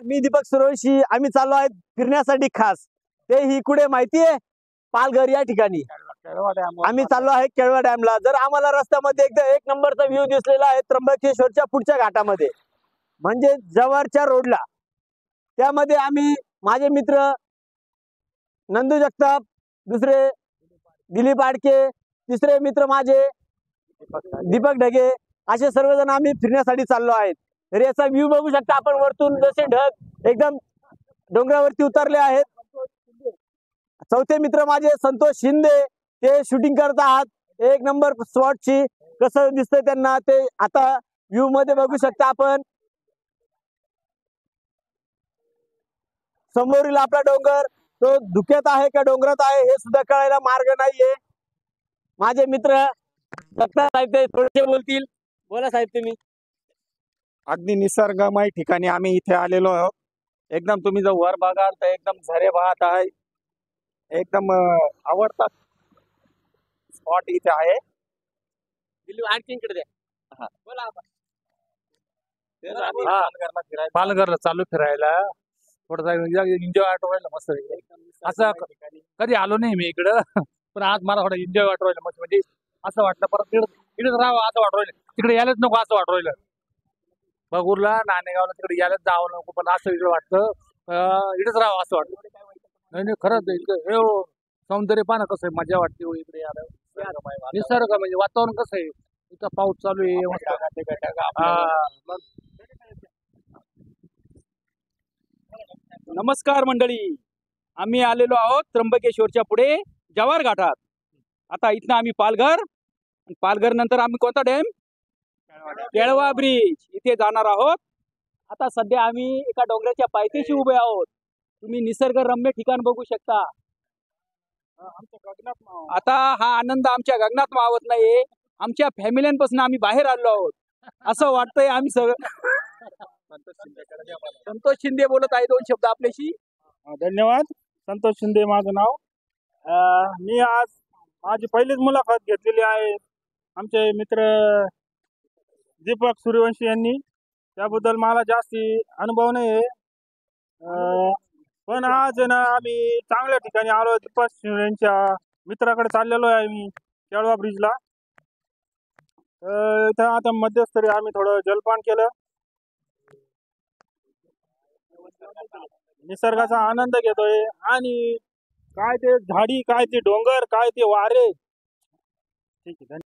मी दीपक सूर्यवंशी आम्ही चाललो आहे फिरण्यासाठी खास ते ही कुठे माहितीये पालघर या ठिकाणी आम्ही चाललो आहे केळवा डॅमला। जर आम्हाला रस्त्यामध्ये एकदा एक नंबरचा व्ह्यू दिसलेला आहे त्र्यंबकेश्वरच्या पुढच्या घाटामध्ये म्हणजे जवळच्या रोडला। त्यामध्ये आम्ही माझे मित्र नंदू जगताप, दुसरे दिलीप आडके, तिसरे मित्र माझे दीपक ढगे असे सर्वजण आम्ही फिरण्यासाठी चाललो आहेत। तर याचा व्ह्यू बघू शकता आपण वरतून जसे ढग एकदम डोंगरावरती उतरले आहेत। चौथे मित्र माझे संतोष शिंदे ते शूटिंग करत आहात एक नंबर स्पॉटची। कसं दिसतंय त्यांना ते आता व्ह्यू मध्ये बघू शकता आपण। समोरील आपला डोंगर तो धुक्यात आहे का डोंगरात आहे हे सुद्धा कळायला मार्ग नाहीये। माझे मित्र साहेब ते थोडेसे बोलतील। बोला साहेब तुम्ही। अगदी निसर्गमय ठिकाणी आम्ही इथे आलेलो आहोत। एकदम तुम्ही जर वर बघाल तर एकदम झरे वाहत आहे। एकदम आवडता स्पॉट इथे आहे। आणखीकडे द्या बोला आपण। पालघरला चालू फिरायला थोडं एन्जॉय वाटवायला मस्त। असं कधी आलो नाही मी इकडं पण आज मला थोडं एन्जॉय वाटवायला मस्त। म्हणजे असं वाटलं परत इकडेच राहावं असं वाटवायला, तिकडे यायलाच नको असं वाटवायला। बगूरला नाणेगावला तिकडे यायलाच जावं नको पण असं इकडे वाटतं इकडेच राहावं असं वाटतं। नाही नाही खरंच हे सौंदर्य पाहणं कसं आहे, मजा वाटते हो इकडे आलं। निसर्ग म्हणजे वातावरण कसं आहे, इथं पाऊस चालू आहे। नमस्कार मंडळी, आम्ही आलेलो आहोत त्र्यंबकेश्वरच्या पुढे जव्हार घाटात। आता इथनं आम्ही पालघर नंतर आम्ही कोणता डॅम केळवा ब्रिज इथे जाणार आहोत। आता सध्या आम्ही एका डोंगराच्या पायथ्याशी उभे आहोत। तुम्ही निसर्गरम्य ठिकाण बघू शकता। आता हा आनंद आमच्या गगनात मावत नाहीये। आमच्या फॅमिलीपासून आम्ही बाहेर आलो आहोत असं वाटतंय। आम्ही सगळं संतोष शिंदे बोलत आहे दोन शब्द आपल्याशी। धन्यवाद। संतोष शिंदे माझं नाव। मी आज माझी पहिलीच मुलाखत घेतलेली आहे आमचे मित्र दीपक सूर्यवंशी यांनी। त्याबद्दल मला जास्ती अनुभव नाही आहे, पण आज ना आम्ही चांगल्या ठिकाणी आलो। दीपक सूर्यवंशीच्या मित्राकडे चाललेलो आहे मी केळवा ब्रिजला। इथं आता मध्यस्तरी आम्ही थोडं जलपान केलं, निसर्गाचा आनंद घेतोय। आणि काय ते झाडी, काय ते डोंगर, काय ते वारे। ठीक आहे।